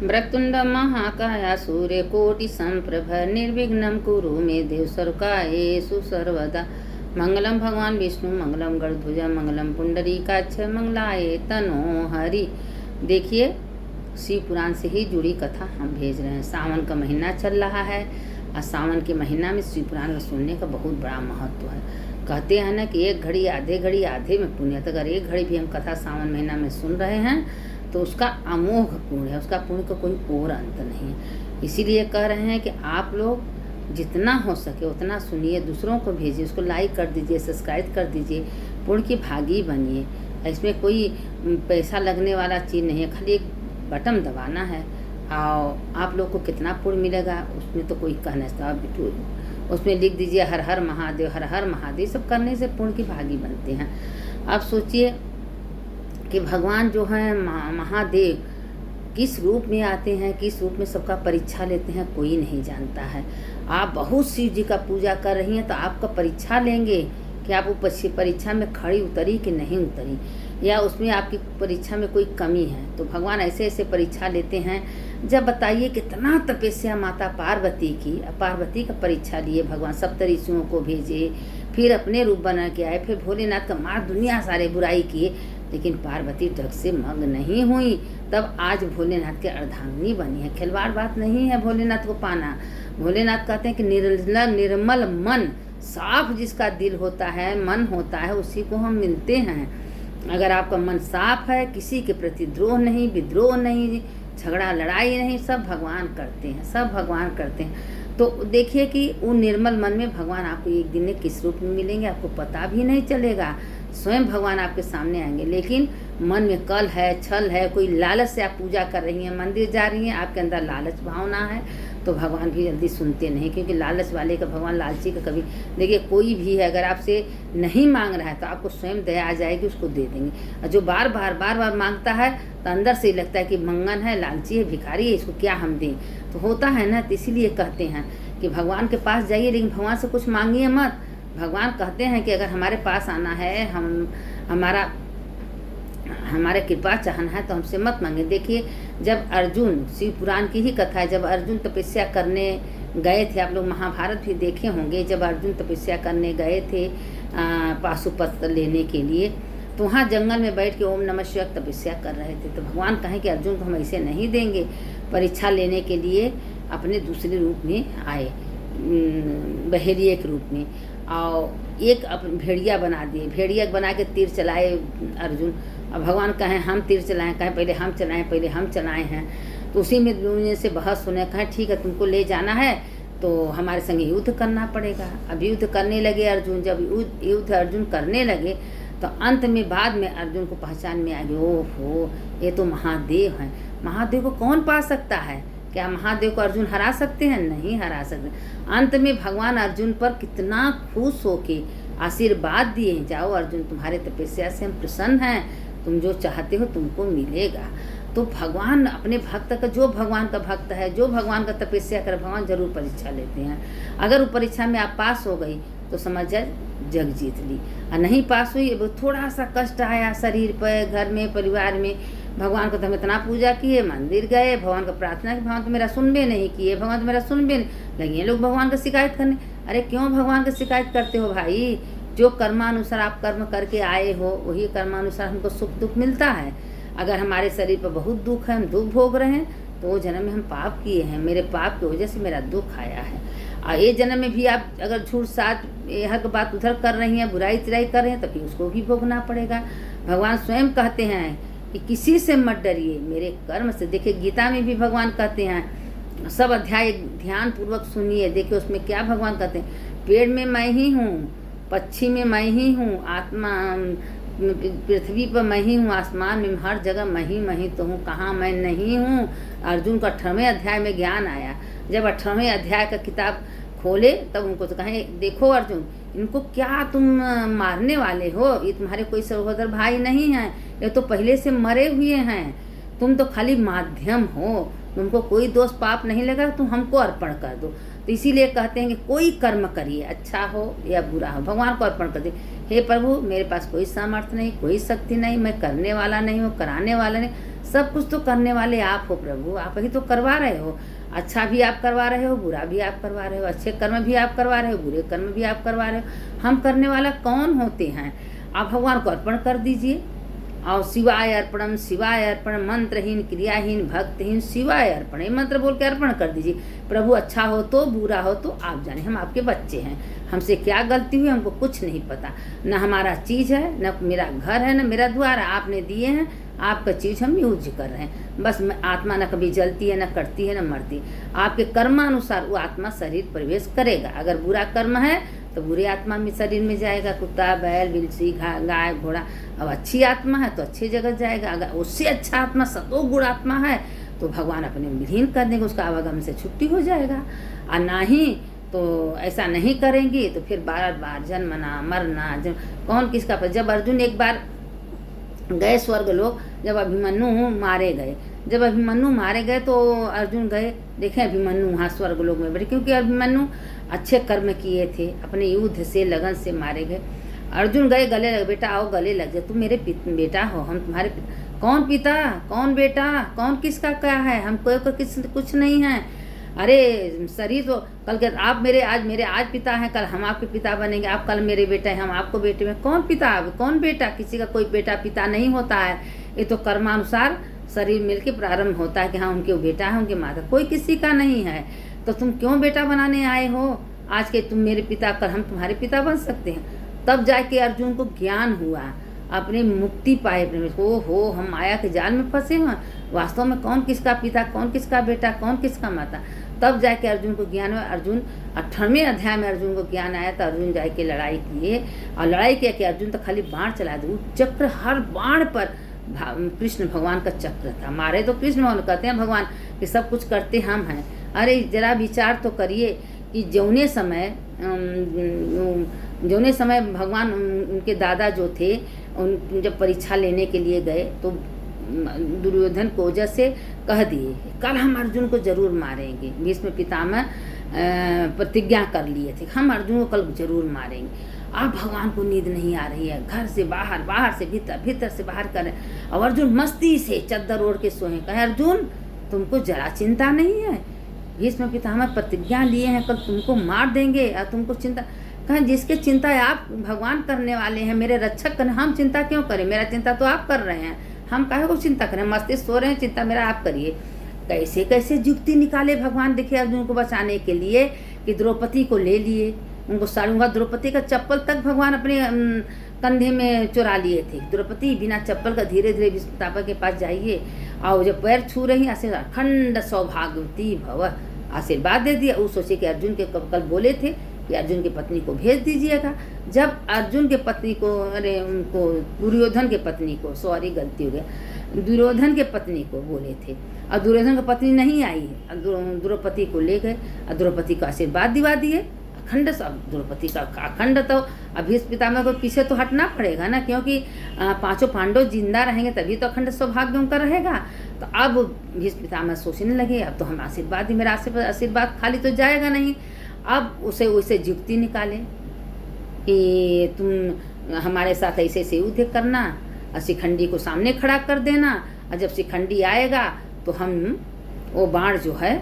वक्रतुंड महाकाय सूर्यकोटि संप्रभ निर्विघ्नं कुरु मे देव सर्वकार्येषु सर्वदा। मंगलम भगवान विष्णु मंगलम गरुड़ध्वज मंगलम पुंडरीकाक्ष मंगलाय तनो हरि। देखिए, शिव पुराण से ही जुड़ी कथा हम भेज रहे हैं। सावन का महीना चल रहा है और सावन के महीना में शिव पुराण का सुनने का बहुत बड़ा महत्व है। कहते हैं ना कि एक घड़ी आधे में पुण्य। तो अगर एक घड़ी भी हम कथा सावन महीना में सुन रहे हैं तो उसका अमोघ पुण्य है, उसका पुण्य का कोई और अंत नहीं है। इसीलिए कह रहे हैं कि आप लोग जितना हो सके उतना सुनिए, दूसरों को भेजिए, उसको लाइक कर दीजिए, सब्सक्राइब कर दीजिए, पुण्य की भागी बनिए। इसमें कोई पैसा लगने वाला चीज़ नहीं है, खाली एक बटन दबाना है और आप लोग को कितना पुण्य मिलेगा उसमें तो कोई कह नहीं सकता। उसमें लिख दीजिए हर हर महादेव, हर हर महादेव। सब करने से पुण्य की भागी बनते हैं। अब सोचिए कि भगवान जो है महादेव किस रूप में आते हैं, किस रूप में सबका परीक्षा लेते हैं, कोई नहीं जानता है। आप बहुत शिव जी का पूजा कर रही हैं तो आपका परीक्षा लेंगे कि आप वो परीक्षा में खड़ी उतरी कि नहीं उतरी, या उसमें आपकी परीक्षा में कोई कमी है। तो भगवान ऐसे ऐसे परीक्षा लेते हैं। जब बताइए कितना तपस्या माता पार्वती का परीक्षा लिए भगवान, सप्त ऋषियों को भेजे, फिर अपने रूप बना के आए, फिर भोलेनाथ का मार दुनिया सारे बुराई किए, लेकिन पार्वती ड्रग से मग्न नहीं हुई। तब आज भोलेनाथ के अर्धांगिनी बनी है। खिलवाड़ बात नहीं है भोलेनाथ को पाना। भोलेनाथ कहते हैं कि निर्मल मन, साफ जिसका दिल होता है, मन होता है, उसी को हम मिलते हैं। अगर आपका मन साफ है, किसी के प्रति द्रोह नहीं, विद्रोह नहीं, झगड़ा लड़ाई नहीं, सब भगवान करते हैं, सब भगवान करते हैं। तो देखिए कि वो निर्मल मन में भगवान आपको एक दिन में किस रूप में मिलेंगे आपको पता भी नहीं चलेगा। स्वयं भगवान आपके सामने आएंगे, लेकिन मन में कल है, छल है, कोई लालच से आप पूजा कर रही हैं, मंदिर जा रही हैं, आपके अंदर लालच भावना है, तो भगवान भी जल्दी सुनते नहीं, क्योंकि लालच वाले का भगवान, लालची का कभी। देखिए, कोई भी है अगर आपसे नहीं मांग रहा है तो आपको स्वयं दया आ जाएगी, उसको दे देंगे। और जो बार बार मांगता है तो अंदर से ही लगता है कि मंगन है, लालची है, भिखारी है, इसको क्या हम दें। तो होता है ना। तो इसीलिए कहते हैं कि भगवान के पास जाइए, लेकिन भगवान से कुछ मांगिए मत। भगवान कहते हैं कि अगर हमारे पास आना है, हमारे कृपा चाहना है तो हमसे मत मांगे। देखिए, जब अर्जुन, शिव पुराण की ही कथा है, जब अर्जुन तपस्या करने गए थे, आप लोग महाभारत भी देखे होंगे, जब अर्जुन तपस्या करने गए थे पाशुपत लेने के लिए, तो वहाँ जंगल में बैठ के ओम नमः शिवाय तपस्या कर रहे थे। तो भगवान कहें कि अर्जुन को हम ऐसे नहीं देंगे। परीक्षा लेने के लिए अपने दूसरे रूप में आए, बहेलिए के रूप में, और एक भेड़िया बना दिए। भेड़िया बना के तीर चलाए अर्जुन। अब भगवान कहें हम तीर चलाएं, कहें पहले हम चलाए हैं। तो उसी में दुनिया से बहस सुने, कहें ठीक है तुमको ले जाना है तो हमारे संग युद्ध करना पड़ेगा। अब युद्ध करने लगे अर्जुन। जब युद्ध अर्जुन करने लगे तो अंत में बाद में अर्जुन को पहचान में आ गई, ओहो ये तो महादेव हैं। महादेव को कौन पा सकता है? क्या महादेव को अर्जुन हरा सकते हैं? नहीं हरा सकते। अंत में भगवान अर्जुन पर कितना खुश होके आशीर्वाद दिए, जाओ अर्जुन तुम्हारे तपस्या से हम प्रसन्न हैं, तुम जो चाहते हो तुमको मिलेगा। तो भगवान अपने भक्त का, जो भगवान का भक्त है, जो भगवान का तपस्या कर, भगवान जरूर परीक्षा लेते हैं। अगर वो परीक्षा में आप पास हो गई तो समझ जाए जग जीत ली, और नहीं पास हुई, थोड़ा सा कष्ट आया शरीर पर, घर में, परिवार में, भगवान को तो हम इतना पूजा किए, मंदिर गए, भगवान का प्रार्थना की, भगवान तो मेरा सुनबे नहीं किए, भगवान तो मेरा सुनबे नहीं। लगे लोग भगवान का शिकायत करने। अरे क्यों भगवान का शिकायत करते हो भाई? जो कर्मानुसार आप कर्म करके आए हो वही कर्मानुसार हमको सुख दुख मिलता है। अगर हमारे शरीर पर बहुत दुख है, हम दुख भोग रहे हैं, तो वो जन्म में हम पाप किए हैं, मेरे पाप की वजह से मेरा दुख आया है। और ये जन्म में भी आप अगर झूठ साथ हर बात उधर कर रही हैं, बुराई तिराई कर रहे हैं, तो फिर उसको भी भोगना पड़ेगा। भगवान स्वयं कहते हैं कि किसी से मत डरिए, मेरे कर्म से। देखिए, गीता में भी भगवान कहते हैं, सब अध्याय ध्यान पूर्वक सुनिए। देखिए उसमें क्या भगवान कहते हैं, पेड़ में मैं ही हूँ, पक्षी में मैं ही हूँ, आत्मा पृथ्वी पर मैं ही हूँ, आसमान में हर जगह मैं ही तो हूँ, कहाँ मैं नहीं हूँ। अर्जुन को 18वें अध्याय में ज्ञान आया। जब 18वें अध्याय का किताब खोले तब उनको तो कहें, देखो अर्जुन, इनको क्या तुम मारने वाले हो? ये तुम्हारे कोई सहोदर भाई नहीं हैं, ये तो पहले से मरे हुए हैं। तुम तो खाली माध्यम हो, तुमको कोई दोष पाप नहीं लगा, तुम हमको अर्पण कर दो। तो इसीलिए कहते हैं कि कोई कर्म करिए, अच्छा हो या बुरा हो, भगवान को अर्पण कर दे। हे प्रभु, मेरे पास कोई सामर्थ्य नहीं, कोई शक्ति नहीं, मैं करने वाला नहीं हूँ, कराने वाला नहीं, सब कुछ तो करने वाले आप हो प्रभु, आप ही तो करवा रहे हो। अच्छा भी आप करवा रहे हो, बुरा भी आप करवा रहे हो, अच्छे कर्म भी आप करवा रहे हो, बुरे कर्म भी आप करवा रहे हो। हम करने वाला कौन होते हैं? आप भगवान को अर्पण कर दीजिए। और शिवाय अर्पणम, शिवाय अर्पण, मंत्रहीन, क्रियाहीन, भक्तहीन, शिवाय अर्पण, ये मंत्र बोल के अर्पण कर दीजिए। प्रभु अच्छा हो तो बुरा हो तो आप जाने, हम आपके बच्चे हैं, हमसे क्या गलती हुई हमको कुछ नहीं पता, न हमारा चीज़ है, न मेरा घर है, न मेरा द्वार है, आपने दिए हैं, आपका चीज़ हम यूज कर रहे हैं। बस आत्मा न कभी जलती है, न कटती है, न मरती। आपके कर्मानुसार वो आत्मा शरीर प्रवेश करेगा। अगर बुरा कर्म है तो बुरे आत्मा में शरीर में जाएगा, कुत्ता, बैल, बिल्ली, गाय, घोड़ा। अब अच्छी आत्मा है तो अच्छी जगह जाएगा। अगर उससे अच्छा आत्मा सतो गुण आत्मा है तो भगवान अपने विलीन कर देंगे, उसका आवागम से छुट्टी हो जाएगा। और ना ही तो ऐसा नहीं करेंगे तो फिर बार बार जन्मना मरना। कौन किसका पर। जब अर्जुन एक बार गए स्वर्ग लोग, जब अभिमन्यु मारे गए, जब अभिमन्यु मारे गए तो अर्जुन गए, देखें अभिमन्यु वहाँ स्वर्ग लोग में बैठे, क्योंकि अभिमन्यु अच्छे कर्म किए थे, अपने युद्ध से लगन से मारे गए। अर्जुन गए, गले लगे, बेटा आओ गले लग जाए, तुम मेरे बेटा हो, हम तुम्हारे पिता। कौन पिता, कौन बेटा, कौन किसका क्या है, हमको तो कुछ नहीं है। अरे शरीर तो कल के आप मेरे आज पिता हैं, कल हम आपके पिता बनेंगे, आप कल मेरे बेटे हैं, हम आपको बेटे में। कौन पिता कौन बेटा, किसी का कोई बेटा पिता नहीं होता है। ये तो कर्मानुसार शरीर मिलके प्रारंभ होता है कि हाँ उनके बेटा है, उनके माता, कोई किसी का नहीं है। तो तुम क्यों बेटा बनाने आए हो? आज के तुम मेरे पिता, कल हम तुम्हारे पिता बन सकते हैं। तब जाके अर्जुन को ज्ञान हुआ, अपनी मुक्ति पाए अपने हो हम माया के जाल में फंसे हुए, वास्तव में कौन किसका पिता, कौन किसका बेटा, कौन किसका माता। तब जाके अर्जुन को ज्ञान हुआ। अर्जुन 18वें अध्याय में अर्जुन को ज्ञान आया तो अर्जुन जाके लड़ाई किए, और लड़ाई किया कि अर्जुन तो खाली बाण चला दे, चक्र हर बाण पर कृष्ण भगवान का चक्र था। मारे तो कृष्ण भगवान, कहते हैं भगवान कि सब कुछ करते हम हैं। अरे जरा विचार तो करिए कि जौने समय भगवान उनके दादा जो थे, उन जब परीक्षा लेने के लिए गए तो दुर्योधन को वजह से कह दिए कल हम अर्जुन को जरूर मारेंगे। भीष्म पितामह प्रतिज्ञा कर लिए थे, हम अर्जुन को कल जरूर मारेंगे। अब भगवान को नींद नहीं आ रही है, घर से बाहर, बाहर से भीतर, भीतर से बाहर कर रहे। और अर्जुन मस्ती से चद्दर ओढ़ के सोए। कहे अर्जुन तुमको जरा चिंता नहीं है, भीष्म पितामह प्रतिज्ञा लिए हैं कल तुमको मार देंगे और तुमको चिंता। कहें जिसके चिंता आप भगवान करने वाले हैं, मेरे रक्षक करें, हम चिंता क्यों करें? मेरा चिंता तो आप कर रहे हैं, हम काहे को चिंता करें? मस्ती सो रहे हैं, चिंता मेरा आप करिए। कैसे कैसे युक्ति निकाले भगवान देखिए अर्जुन को बचाने के लिए कि द्रौपदी को ले लिए, उनको साड़ूंगा। द्रौपदी का चप्पल तक भगवान अपने कंधे में चुरा लिए थे। द्रौपदी बिना चप्पल का धीरे धीरे भीष्म पितामह के पास जाइए, और जब पैर छू रही आशीर्वाद, अखंड सौभाग्यवती भव, आशीर्वाद दे दिया। वो सोचे कि अर्जुन के कल बोले थे कि अर्जुन की पत्नी को भेज दीजिएगा। जब अर्जुन के पत्नी को, अरे उनको दुर्योधन के पत्नी को, सॉरी गलती हो गया, दुर्योधन के पत्नी को बोले थे, और दुर्योधन की पत्नी नहीं आई, द्रौपदी को ले गए और द्रौपदी को आशीर्वाद दिवा दिए। अखंड द्रौपदी का अखंड, तो भीष्म पितामह को पीछे तो हटना पड़ेगा ना, क्योंकि पांचों पांडव जिंदा रहेंगे तभी तो अखंड सौभाग्य उनका रहेगा। तो अब भीष्म पितामह सोचने लगे अब तो हम आशीर्वाद ही, मेरा आशीर्वाद खाली तो जाएगा नहीं। अब उसे युक्ति निकाले कि तुम हमारे साथ ऐसे ऐसे युद्ध करना, और शिखंडी को सामने खड़ा कर देना, और जब शिखंडी आएगा तो हम वो बाण जो है,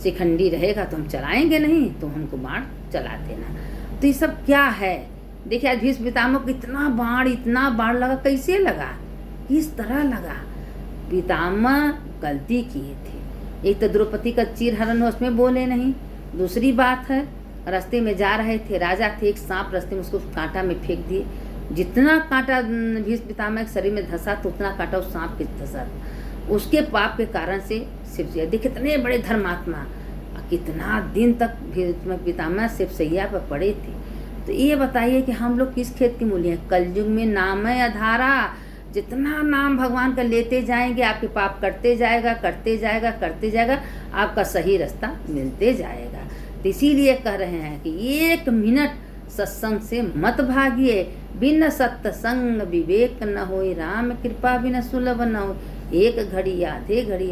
शिखंडी रहेगा तो हम चलाएंगे नहीं, तो हमको बाण चला देना। तो ये सब क्या है? देखिए आज भीष्म पितामह को इतना बाण लगा, कैसे लगा, किस तरह लगा? पितामह गलती किए थे। एक तो द्रौपदी का चीरहरण उसमें बोले नहीं। दूसरी बात है, रास्ते में जा रहे थे, राजा थे, एक सांप रास्ते में उसको कांटा में फेंक दिए। जितना कांटा भीष्म पितामह के शरीर में धंसा तो उतना कांटा उस सांप के धंसा। उसके पाप के कारण से शिवसैया, देखिए कितने बड़े धर्मात्मा, कितना दिन तक भीष्म पितामह शिवसैया पर पड़े थे। तो ये बताइए कि हम लोग किस खेत की मूली हैं? कलयुग में नाम है अधारा, जितना नाम भगवान का लेते जाएंगे आपके पाप करते जाएगा, करते जाएगा, करते जाएगा, आपका सही रास्ता मिलते जाएगा। तो इसीलिए कह रहे हैं कि 1 मिनट सत्संग से मत भागिए, बिन सत्संग विवेक न होई, राम कृपा बिन सुलभ न हो। एक घड़ी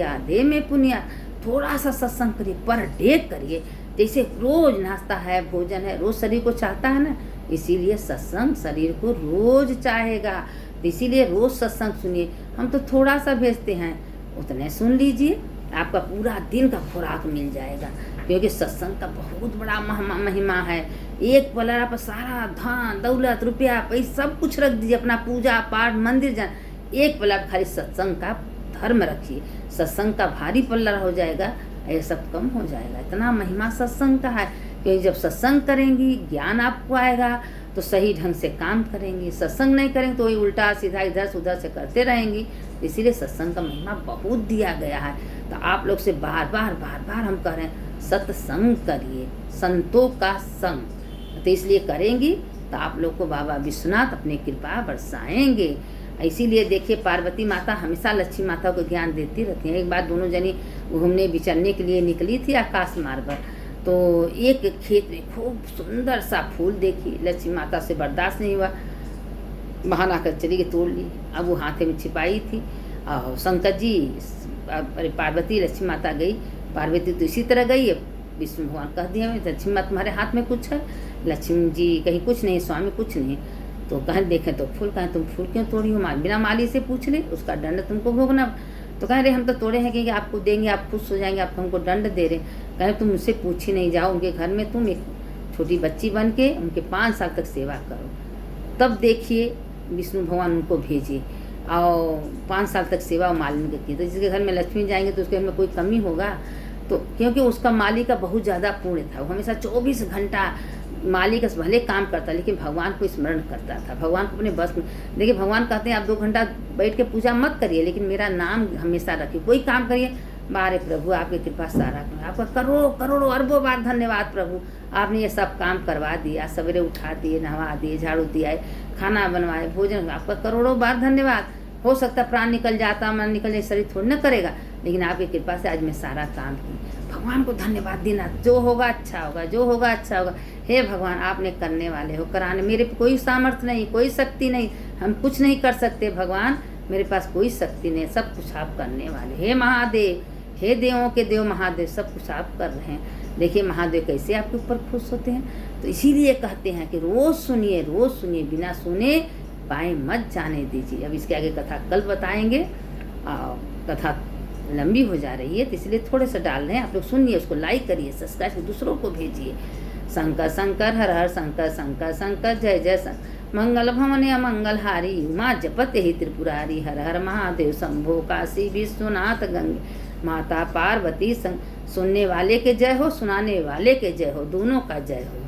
आधे में पुनिया। थोड़ा सा सत्संग करिए, पर डे करिए। जैसे रोज नाश्ता है, भोजन है, रोज शरीर को चाहता है ना, इसीलिए सत्संग शरीर को रोज चाहेगा। इसीलिए रोज सत्संग सुनिए। हम तो थोड़ा सा भेजते हैं, उतने सुन लीजिए, आपका पूरा दिन का खुराक मिल जाएगा। क्योंकि सत्संग का बहुत बड़ा महिमा है। एक पलड़ा पर सारा धन दौलत रुपया पैसा सब कुछ रख दीजिए, अपना पूजा पाठ मंदिर जा, एक पलड़ा खाली सत्संग का धर्म रखिए, सत्संग का भारी पल्ला हो जाएगा, ये सब कम हो जाएगा। इतना महिमा सत्संग का है। क्योंकि जब सत्संग करेंगी, ज्ञान आपको आएगा, तो सही ढंग से काम करेंगी। सत्संग नहीं करेंगे तो वही उल्टा सीधा इधर से उधर से करते रहेंगी। इसीलिए सत्संग का महिमा बहुत दिया गया है। तो आप लोग से बार बार हम कह रहे हैं, सत्संग करिए, संतों का संग। तो इसलिए करेंगी तो आप लोग को बाबा विश्वनाथ अपनी कृपा बरसाएंगे। इसीलिए देखिए, पार्वती माता हमेशा लक्ष्मी माता को ज्ञान देती रहती हैं। एक बार दोनों जनी घूमने विचरने के लिए निकली थी आकाश मार्ग पर, तो एक खेत में खूब सुंदर सा फूल देखी। लक्ष्मी माता से बर्दाश्त नहीं हुआ, बहाना कर चली गई, तोड़ ली। अब वो हाथे में छिपाई थी। और शंकर जी, अरे पार्वती, लक्ष्मी माता गई, पार्वती तो इसी तरह गई है। विष्णु भगवान कह दिया, लक्ष्मी माता तुम्हारे हाथ में कुछ है? लक्ष्मी जी कहीं कुछ नहीं स्वामी, कुछ नहीं। तो कहें देखें तो फूल, कहें तुम फूल क्यों तोड़ी हो? बिना माली से पूछ ले, उसका दंड तुमको भोगना। तो कह रहे हम तो तोड़े हैं कि आपको देंगे, आप खुश हो जाएंगे, आप हमको दंड दे रहे। कहें तुम मुझसे पूछ ही नहीं, जाओ उनके घर में, तुम एक छोटी बच्ची बन के उनके 5 साल तक सेवा करो। तब देखिए विष्णु भगवान उनको भेजिए और 5 साल तक सेवा मालिनी की। तो जिसके घर में लक्ष्मी जाएंगे तो उसके घर में कोई कमी होगा? तो क्योंकि उसका माली का बहुत ज़्यादा पुण्य था, वो हमेशा 24 घंटा माली का भले काम करता, लेकिन भगवान को स्मरण करता था, भगवान को अपने बस में। देखिए भगवान कहते हैं आप 2 घंटा बैठ के पूजा मत करिए, लेकिन मेरा नाम हमेशा रखिए। कोई काम करिए, बारे प्रभु आपकी कृपा सारा, आपका करोड़ों अरबों बार धन्यवाद प्रभु, आपने ये सब काम करवा दिया, सवेरे उठा दिए, नहवा दिए, झाड़ू दिया, खाना बनवाए, भोजन, आपका करोड़ों बार धन्यवाद। हो सकता प्राण निकल जाता, मन निकल जाए, शरीर थोड़ी ना करेगा, लेकिन आपकी कृपा से आज मैं सारा काम की। भगवान को धन्यवाद देना, जो होगा अच्छा होगा, जो होगा अच्छा होगा। हे भगवान आपने करने वाले हो, कराने, मेरे पे कोई सामर्थ्य नहीं, कोई शक्ति नहीं, हम कुछ नहीं कर सकते भगवान, मेरे पास कोई शक्ति नहीं, सब कुछ आप करने वाले। हे महादेव, हे देवों के देव महादेव, सब कुछ आप कर रहे हैं। देखिए महादेव कैसे आपके ऊपर खुश होते हैं। तो इसीलिए कहते हैं कि रोज़ सुनिए, बिना सुने पाए मत जाने दीजिए। अब इसके आगे कथा कल बताएंगे, कथा लंबी हो जा रही है, तो इसलिए थोड़े से डाल रहे हैं। आप लोग सुनिए, उसको लाइक करिए, सब्सक्राइब करिए, दूसरों को भेजिए। शंकर शंकर हर हर शंकर, शंकर शंकर जय जय शंकर, मंगल भवन मंगलहारी, उमा जपते ही त्रिपुरारी, हर हर महादेव शंभो काशी विश्वनाथ गंगे, माता पार्वती संग। सुनने वाले के जय हो, सुनाने वाले के जय हो, दोनों का जय हो।